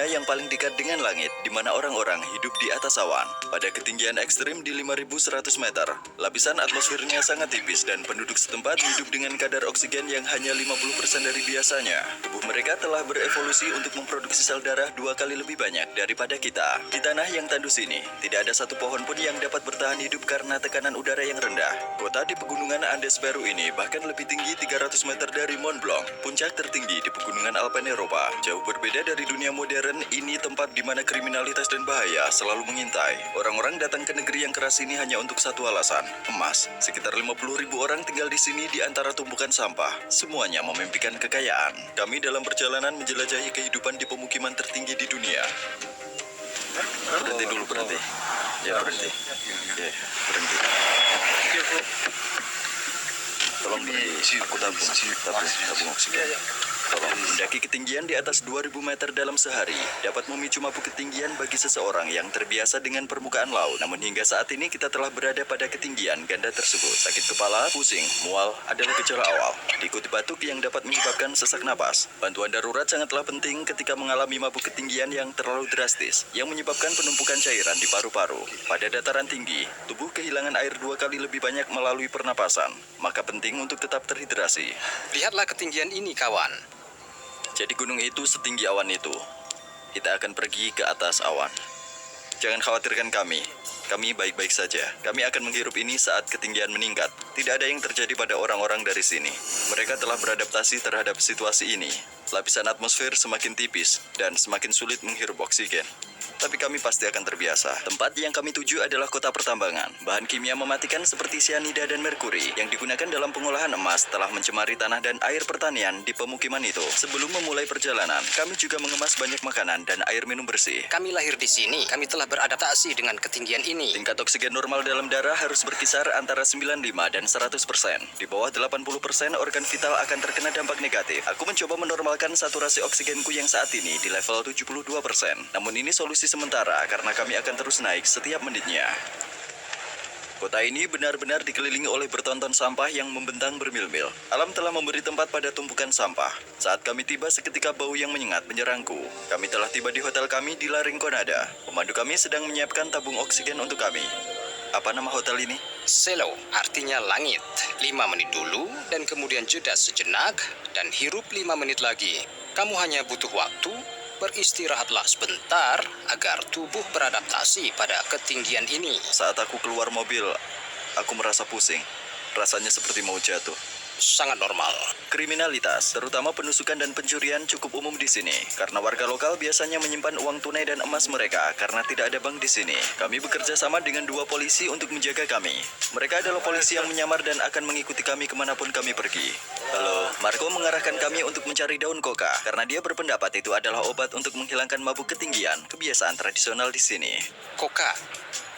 dunia yang paling dekat dengan langit, di mana orang-orang hidup di atas awan. Pada ketinggian ekstrim di 5.100 meter, lapisan atmosfernya sangat tipis dan penduduk setempat hidup dengan kadar oksigen yang hanya 50% dari biasanya. Tubuh mereka telah berevolusi untuk memproduksi sel darah 2 kali lebih banyak daripada kita. Di tanah yang tandus ini, tidak ada satu pohon pun yang dapat bertahan hidup karena tekanan udara yang rendah. Kota di pegunungan Andes Peru ini bahkan lebih tinggi 300 meter dari Mont Blanc, puncak tertinggi di pegunungan Alpen Eropa. Jauh berbeda dari dunia modern, ini tempat di mana kriminalitas dan bahaya selalu mengintai. Orang-orang datang ke negeri yang keras ini hanya untuk satu alasan, emas. Sekitar 50.000 orang tinggal di sini di antara tumpukan sampah. Semuanya memimpikan kekayaan. Kami dalam perjalanan menjelajahi kehidupan di pemukiman tertinggi di dunia. Berhenti dulu, berhenti. Ya, berhenti. Ya, berhenti. Tolong berhenti. Aku tabung oksigen. Tolong. Mendaki ketinggian di atas 2.000 meter dalam sehari dapat memicu mabuk ketinggian bagi seseorang yang terbiasa dengan permukaan laut. Namun hingga saat ini kita telah berada pada ketinggian ganda tersebut. Sakit kepala, pusing, mual adalah gejala awal. Diikuti batuk yang dapat menyebabkan sesak napas. Bantuan darurat sangatlah penting ketika mengalami mabuk ketinggian yang terlalu drastis, yang menyebabkan penumpukan cairan di paru-paru. Pada dataran tinggi, tubuh kehilangan air 2 kali lebih banyak melalui pernapasan. Maka penting untuk tetap terhidrasi. Lihatlah ketinggian ini, kawan. Jadi gunung itu setinggi awan itu. Kita akan pergi ke atas awan. Jangan khawatirkan kami. Kami baik-baik saja. Kami akan menghirup ini saat ketinggian meningkat. Tidak ada yang terjadi pada orang-orang dari sini. Mereka telah beradaptasi terhadap situasi ini. Lapisan atmosfer semakin tipis dan semakin sulit menghirup oksigen. Tapi kami pasti akan terbiasa. Tempat yang kami tuju adalah kota pertambangan. Bahan kimia mematikan seperti sianida dan merkuri yang digunakan dalam pengolahan emas telah mencemari tanah dan air pertanian di pemukiman itu. Sebelum memulai perjalanan, kami juga mengemas banyak makanan dan air minum bersih. Kami lahir di sini. Kami telah beradaptasi dengan ketinggian ini. Tingkat oksigen normal dalam darah harus berkisar antara 95 dan 100%. Di bawah 80% organ vital akan terkena dampak negatif. Aku mencoba menormalkan saturasi oksigenku yang saat ini di level 72%. Namun ini solusi sementara karena kami akan terus naik setiap menitnya. Kota ini benar-benar dikelilingi oleh bertonton sampah yang membentang bermil-mil. Alam telah memberi tempat pada tumpukan sampah. Saat kami tiba, seketika bau yang menyengat menyerangku. Kami telah tiba di hotel kami di La Rinconada. Pemandu kami sedang menyiapkan tabung oksigen untuk kami. Apa nama hotel ini? Selo, artinya langit. 5 menit dulu, dan kemudian jeda sejenak, dan hirup 5 menit lagi. Kamu hanya butuh waktu. Beristirahatlah sebentar agar tubuh beradaptasi pada ketinggian ini. Saat aku keluar mobil, aku merasa pusing. Rasanya seperti mau jatuh. Sangat normal. Kriminalitas, terutama penusukan dan pencurian cukup umum di sini. Karena warga lokal biasanya menyimpan uang tunai dan emas mereka karena tidak ada bank di sini. Kami bekerja sama dengan 2 polisi untuk menjaga kami. Mereka adalah polisi yang menyamar dan akan mengikuti kami kemanapun kami pergi. Halo, Marco mengarahkan kami untuk mencari daun koka karena dia berpendapat itu adalah obat untuk menghilangkan mabuk ketinggian, kebiasaan tradisional di sini. Koka.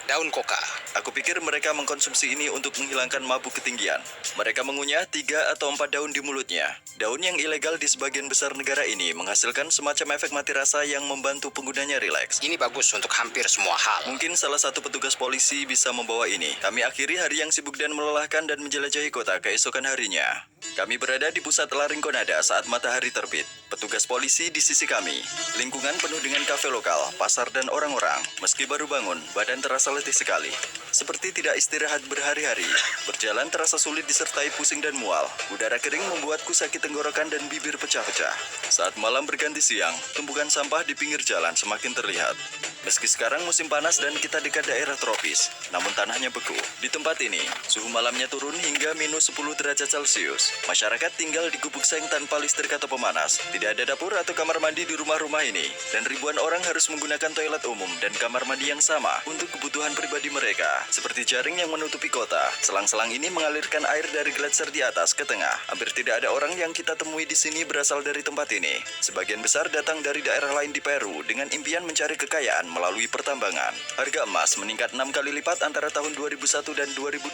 Daun koka. Aku pikir mereka mengkonsumsi ini untuk menghilangkan mabuk ketinggian. Mereka mengunyah 3 atau 4 daun di mulutnya. Daun yang ilegal di sebagian besar negara ini menghasilkan semacam efek mati rasa yang membantu penggunanya rileks. Ini bagus untuk hampir semua hal. Mungkin salah satu petugas polisi bisa membawa ini. Kami akhiri hari yang sibuk dan melelahkan dan menjelajahi kota keesokan harinya. Kami berada di pusat La Rinconada saat matahari terbit. Petugas polisi di sisi kami. Lingkungan penuh dengan kafe lokal, pasar dan orang-orang. Meski baru bangun, badan terasa letih sekali. Seperti tidak istirahat berhari-hari. Berjalan terasa sulit disertai pusing dan mual. Udara kering membuatku sakit tenggorokan dan bibir pecah-pecah. Saat malam berganti siang, tumpukan sampah di pinggir jalan semakin terlihat. Meski sekarang musim panas dan kita dekat daerah tropis, namun tanahnya beku. Di tempat ini, suhu malamnya turun hingga minus 10 derajat Celcius. Masyarakat tinggal di gubuk seng tanpa listrik atau pemanas. Tidak ada dapur atau kamar mandi di rumah-rumah ini. Dan ribuan orang harus menggunakan toilet umum dan kamar mandi yang sama untuk kebutuhan pribadi mereka. Seperti jaring yang menutupi kota, selang-selang ini mengalirkan air dari gletser di atas ke tengah. Hampir tidak ada orang yang kita temui di sini berasal dari tempat ini. Sebagian besar datang dari daerah lain di Peru dengan impian mencari kekayaan melalui pertambangan. Harga emas meningkat 6 kali lipat antara tahun 2001 dan 2012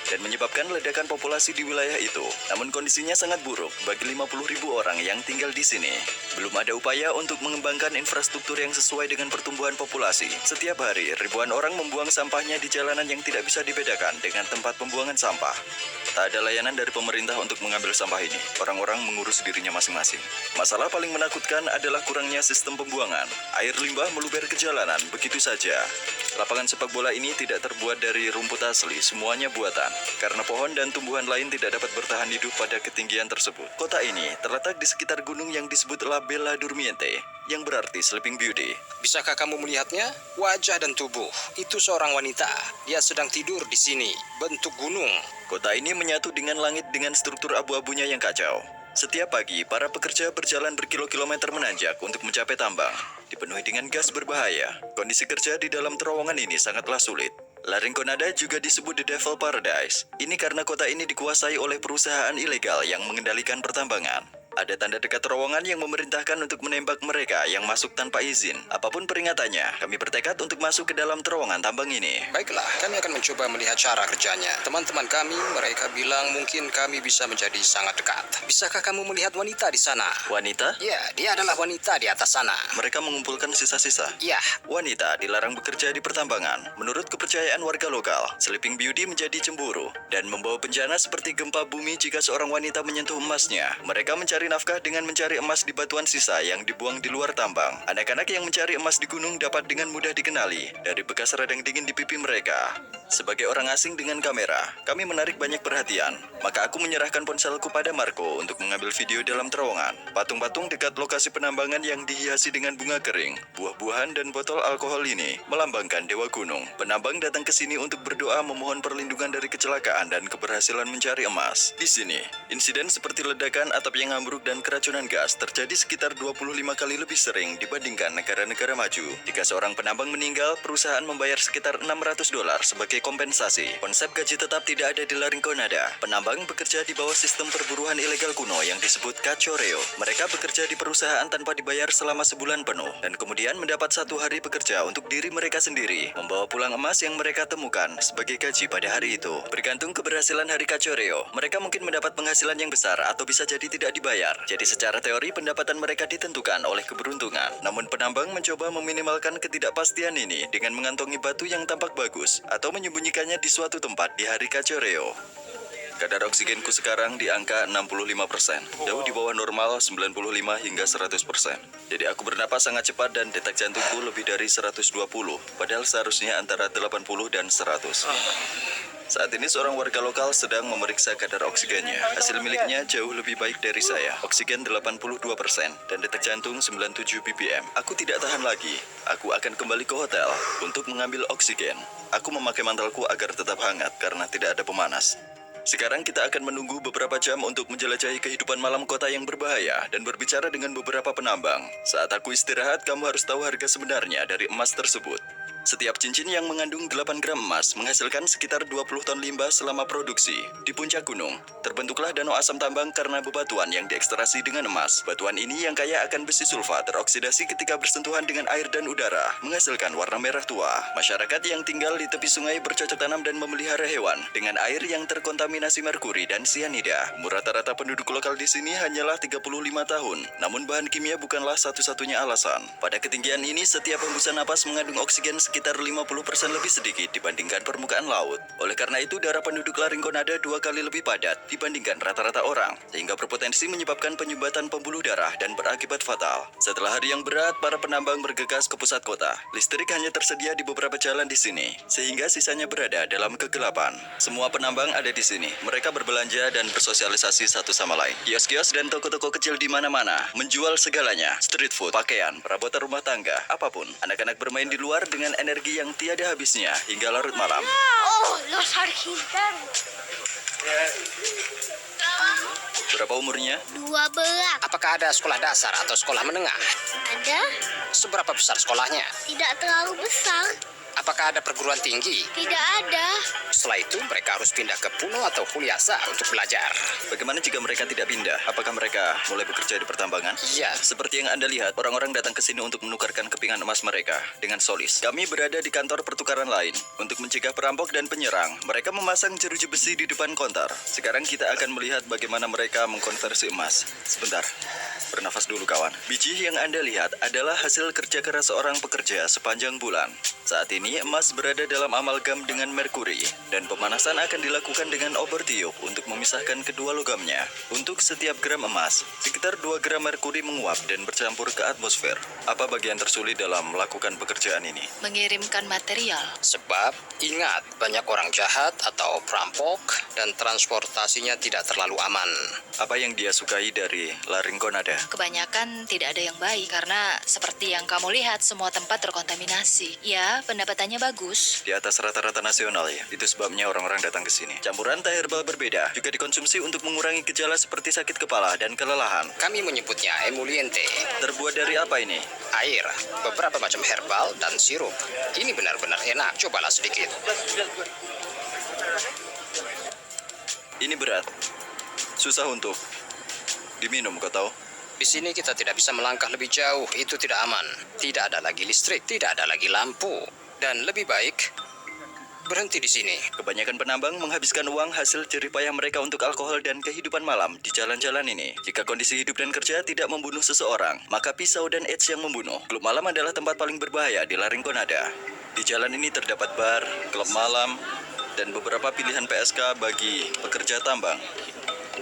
dan menyebabkan ledakan populasi di wilayah itu. Namun kondisinya sangat buruk bagi 50.000 orang yang tinggal di di sini. Belum ada upaya untuk mengembangkan infrastruktur yang sesuai dengan pertumbuhan populasi. Setiap hari, ribuan orang membuang sampahnya di jalanan yang tidak bisa dibedakan dengan tempat pembuangan sampah. Tak ada layanan dari pemerintah untuk mengambil sampah ini. Orang-orang mengurus dirinya masing-masing. Masalah paling menakutkan adalah kurangnya sistem pembuangan. Air limbah meluber ke jalanan begitu saja. Lapangan sepak bola ini tidak terbuat dari rumput asli, semuanya buatan. Karena pohon dan tumbuhan lain tidak dapat bertahan hidup pada ketinggian tersebut. Kota ini terletak di sekitar gunung yang disebut La Bella Dormiente, yang berarti Sleeping Beauty. Bisakah kamu melihatnya? Wajah dan tubuh. Itu seorang wanita. Dia sedang tidur di sini. Bentuk gunung. Kota ini menyatu dengan langit dengan struktur abu-abunya yang kacau. Setiap pagi, para pekerja berjalan berkilo-kilometer menanjak untuk mencapai tambang. Dipenuhi dengan gas berbahaya. Kondisi kerja di dalam terowongan ini sangatlah sulit. La Rinconada juga disebut The Devil Paradise. Ini karena kota ini dikuasai oleh perusahaan ilegal yang mengendalikan pertambangan. Ada tanda dekat terowongan yang memerintahkan untuk menembak mereka yang masuk tanpa izin. Apapun peringatannya, kami bertekad untuk masuk ke dalam terowongan tambang ini. Baiklah, kami akan mencoba melihat cara kerjanya. Teman-teman kami, mereka bilang mungkin kami bisa menjadi sangat dekat. Bisakah kamu melihat wanita di sana? Wanita? Ya, dia adalah wanita di atas sana. Mereka mengumpulkan sisa-sisa. Ya, Wanita dilarang bekerja di pertambangan. Menurut kepercayaan warga lokal, Sleeping Beauty menjadi cemburu dan membawa bencana seperti gempa bumi jika seorang wanita menyentuh emasnya. Mereka mencari nafkah dengan mencari emas di batuan sisa yang dibuang di luar tambang. Anak-anak yang mencari emas di gunung dapat dengan mudah dikenali dari bekas radang dingin di pipi mereka. Sebagai orang asing dengan kamera, kami menarik banyak perhatian. Maka aku menyerahkan ponselku pada Marco untuk mengambil video dalam terowongan. Patung-patung dekat lokasi penambangan yang dihiasi dengan bunga kering, buah-buahan dan botol alkohol ini melambangkan dewa gunung. Penambang datang ke sini untuk berdoa memohon perlindungan dari kecelakaan dan keberhasilan mencari emas. Di sini, insiden seperti ledakan atap yang ambruk dan keracunan gas terjadi sekitar 25 kali lebih sering dibandingkan negara-negara maju. Jika seorang penambang meninggal, perusahaan membayar sekitar $600 sebagai kompensasi. Konsep gaji tetap tidak ada di La Rinconada. Penambang bekerja di bawah sistem perburuan ilegal kuno yang disebut Cachoreo. Mereka bekerja di perusahaan tanpa dibayar selama sebulan penuh dan kemudian mendapat 1 hari bekerja untuk diri mereka sendiri, membawa pulang emas yang mereka temukan sebagai gaji pada hari itu. Bergantung keberhasilan hari Cachoreo, mereka mungkin mendapat penghasilan yang besar atau bisa jadi tidak dibayar. Jadi secara teori pendapatan mereka ditentukan oleh keberuntungan. Namun penambang mencoba meminimalkan ketidakpastian ini dengan mengantongi batu yang tampak bagus atau menyembunyikannya di suatu tempat di hari Cachoreo. Kadar oksigenku sekarang di angka 65%, jauh di bawah normal 95 hingga 100%. Jadi aku bernapas sangat cepat dan detak jantungku lebih dari 120, padahal seharusnya antara 80 dan 100. Saat ini seorang warga lokal sedang memeriksa kadar oksigennya. Hasil miliknya jauh lebih baik dari saya. Oksigen 82% dan detak jantung 97 ppm. Aku tidak tahan lagi. Aku akan kembali ke hotel untuk mengambil oksigen. Aku memakai mantelku agar tetap hangat karena tidak ada pemanas. Sekarang kita akan menunggu beberapa jam untuk menjelajahi kehidupan malam kota yang berbahaya dan berbicara dengan beberapa penambang. Saat aku istirahat, kamu harus tahu harga sebenarnya dari emas tersebut. Setiap cincin yang mengandung 8 gram emas menghasilkan sekitar 20 ton limbah selama produksi. Di puncak gunung, terbentuklah danau asam tambang karena bebatuan yang diekstraksi dengan emas. Batuan ini yang kaya akan besi sulfa teroksidasi ketika bersentuhan dengan air dan udara, menghasilkan warna merah tua. Masyarakat yang tinggal di tepi sungai bercocok tanam dan memelihara hewan dengan air yang terkontaminasi merkuri dan sianida. Umur rata-rata penduduk lokal di sini hanyalah 35 tahun. Namun bahan kimia bukanlah satu-satunya alasan. Pada ketinggian ini, setiap hembusan napas mengandung oksigen sekitar 50% lebih sedikit dibandingkan permukaan laut. Oleh karena itu, darah penduduk La Rinconada 2 kali lebih padat dibandingkan rata-rata orang, sehingga berpotensi menyebabkan penyumbatan pembuluh darah dan berakibat fatal. Setelah hari yang berat, para penambang bergegas ke pusat kota. Listrik hanya tersedia di beberapa jalan di sini, sehingga sisanya berada dalam kegelapan. Semua penambang ada di sini. Mereka berbelanja dan bersosialisasi satu sama lain. Kios-kios dan toko-toko kecil di mana-mana menjual segalanya: street food, pakaian, perabotan rumah tangga, apapun. Anak-anak bermain di luar dengan energi yang tiada habisnya hingga larut malam. Oh, los argentinos. Berapa umurnya? 12. apakah ada sekolah dasar atau sekolah menengah? Ada? Seberapa besar sekolahnya? Tidak terlalu besar. Apakah ada perguruan tinggi? Tidak ada. Setelah itu mereka harus pindah ke Puno atau Huliasa untuk belajar. Bagaimana jika mereka tidak pindah? Apakah mereka mulai bekerja di pertambangan? Iya. Seperti yang Anda lihat, orang-orang datang ke sini untuk menukarkan kepingan emas mereka dengan solis. Kami berada di kantor pertukaran lain. Untuk mencegah perampok dan penyerang, mereka memasang jeruji besi di depan konter. Sekarang kita akan melihat bagaimana mereka mengkonversi emas. Sebentar, bernafas dulu kawan. Biji yang Anda lihat adalah hasil kerja keras seorang pekerja sepanjang bulan. Saat ini emas berada dalam amalgam dengan merkuri dan pemanasan akan dilakukan dengan obor tiup untuk memisahkan kedua logamnya. Untuk setiap gram emas, sekitar 2 gram merkuri menguap dan bercampur ke atmosfer. Apa bagian tersulit dalam melakukan pekerjaan ini? Mengirimkan material. Sebab, ingat, banyak orang jahat atau perampok dan transportasinya tidak terlalu aman. Apa yang dia sukai dari Larinconada? Kebanyakan tidak ada yang baik karena seperti yang kamu lihat semua tempat terkontaminasi. Ya, pendapatannya bagus. Di atas rata-rata nasional ya. Itu sebabnya orang-orang datang ke sini. Campuran teh herbal berbeda juga dikonsumsi untuk mengurangi gejala seperti sakit kepala dan kelelahan. Kami menyebutnya emoliente. Terbuat dari apa ini? Air, beberapa macam herbal, dan sirup. Ini benar-benar enak. Cobalah sedikit. Ini berat. Susah untuk diminum, kau tahu? Di sini kita tidak bisa melangkah lebih jauh. Itu tidak aman. Tidak ada lagi listrik, tidak ada lagi lampu. Dan lebih baik berhenti di sini. Kebanyakan penambang menghabiskan uang hasil jerih payah mereka untuk alkohol dan kehidupan malam di jalan-jalan ini. Jika kondisi hidup dan kerja tidak membunuh seseorang, maka pisau dan AIDS yang membunuh. Klub malam adalah tempat paling berbahaya di Larinconada. Di jalan ini terdapat bar, klub malam, dan beberapa pilihan PSK bagi pekerja tambang.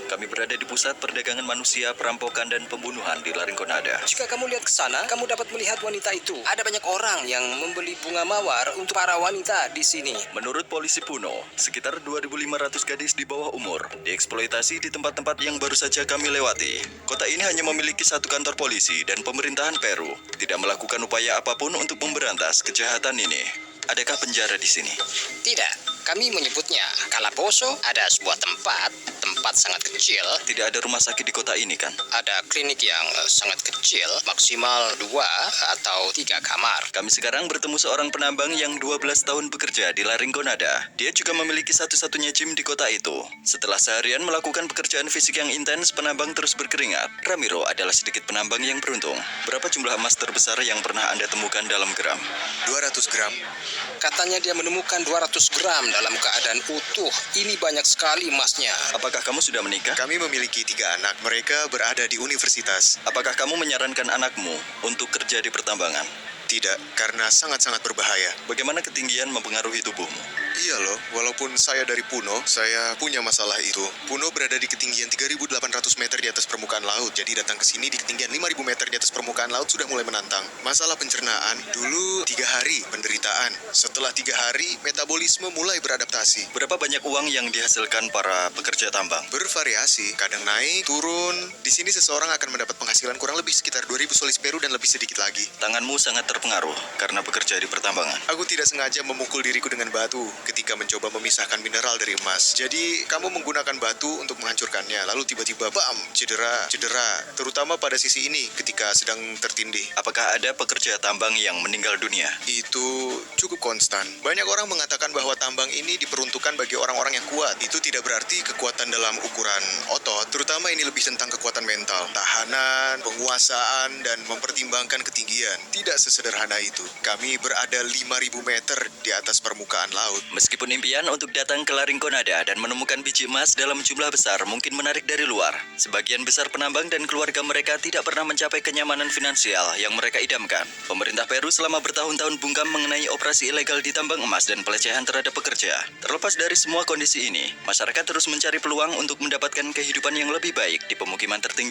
Kami berada di pusat perdagangan manusia, perampokan, dan pembunuhan di Larinconada. Jika kamu lihat ke sana, kamu dapat melihat wanita itu. Ada banyak orang yang membeli bunga mawar untuk para wanita di sini. Menurut polisi Puno, sekitar 2.500 gadis di bawah umur dieksploitasi di tempat-tempat yang baru saja kami lewati. Kota ini hanya memiliki satu kantor polisi dan pemerintahan Peru tidak melakukan upaya apapun untuk memberantas kejahatan ini. Adakah penjara di sini? Tidak, kami menyebutnya Calabozo. Ada sebuah tempat sangat kecil. Tidak ada rumah sakit di kota ini kan? Ada klinik yang sangat kecil, maksimal 2 atau 3 kamar. Kami sekarang bertemu seorang penambang yang 12 tahun bekerja di Larinconada. Dia juga memiliki satu-satunya gym di kota itu. Setelah seharian melakukan pekerjaan fisik yang intens, penambang terus berkeringat. Ramiro adalah sedikit penambang yang beruntung. Berapa jumlah emas terbesar yang pernah Anda temukan dalam gram? 200 gram. Katanya dia menemukan 200 gram dalam keadaan utuh. Ini banyak sekali emasnya. Apakah kamu sudah menikah? Kami memiliki 3 anak. Mereka berada di universitas. Apakah kamu menyarankan anakmu untuk kerja di pertambangan? Tidak, karena sangat-sangat berbahaya. Bagaimana ketinggian mempengaruhi tubuhmu? Iya loh, walaupun saya dari Puno, saya punya masalah itu. Puno berada di ketinggian 3.800 meter di atas permukaan laut. Jadi datang ke sini di ketinggian 5.000 meter di atas permukaan laut sudah mulai menantang. Masalah pencernaan, dulu 3 hari penderitaan. Setelah 3 hari, metabolisme mulai beradaptasi. Berapa banyak uang yang dihasilkan para pekerja tambang? Bervariasi, kadang naik, turun. Di sini seseorang akan mendapat penghasilan kurang lebih sekitar 2.000 solis Peru dan lebih sedikit lagi. Tanganmu sangat terpengaruh karena bekerja di pertambangan. Aku tidak sengaja memukul diriku dengan batu ketika mencoba memisahkan mineral dari emas. Jadi, kamu menggunakan batu untuk menghancurkannya, lalu tiba-tiba bam, cedera, terutama pada sisi ini ketika sedang tertindih. Apakah ada pekerja tambang yang meninggal dunia? Itu cukup konstan. Banyak orang mengatakan bahwa tambang ini diperuntukkan bagi orang-orang yang kuat. Itu tidak berarti kekuatan dalam ukuran otot, terutama ini lebih tentang kekuatan mental, tahanan, penguasaan, dan mempertimbangkan ketinggian. Tidak sesederhana itu. Kami berada 5.000 meter di atas permukaan laut. Meskipun impian untuk datang ke Larinconada dan menemukan biji emas dalam jumlah besar mungkin menarik dari luar, sebagian besar penambang dan keluarga mereka tidak pernah mencapai kenyamanan finansial yang mereka idamkan. Pemerintah Peru selama bertahun-tahun bungkam mengenai operasi ilegal di tambang emas dan pelecehan terhadap pekerja. Terlepas dari semua kondisi ini, masyarakat terus mencari peluang untuk mendapatkan kehidupan yang lebih baik di pemukiman tertinggi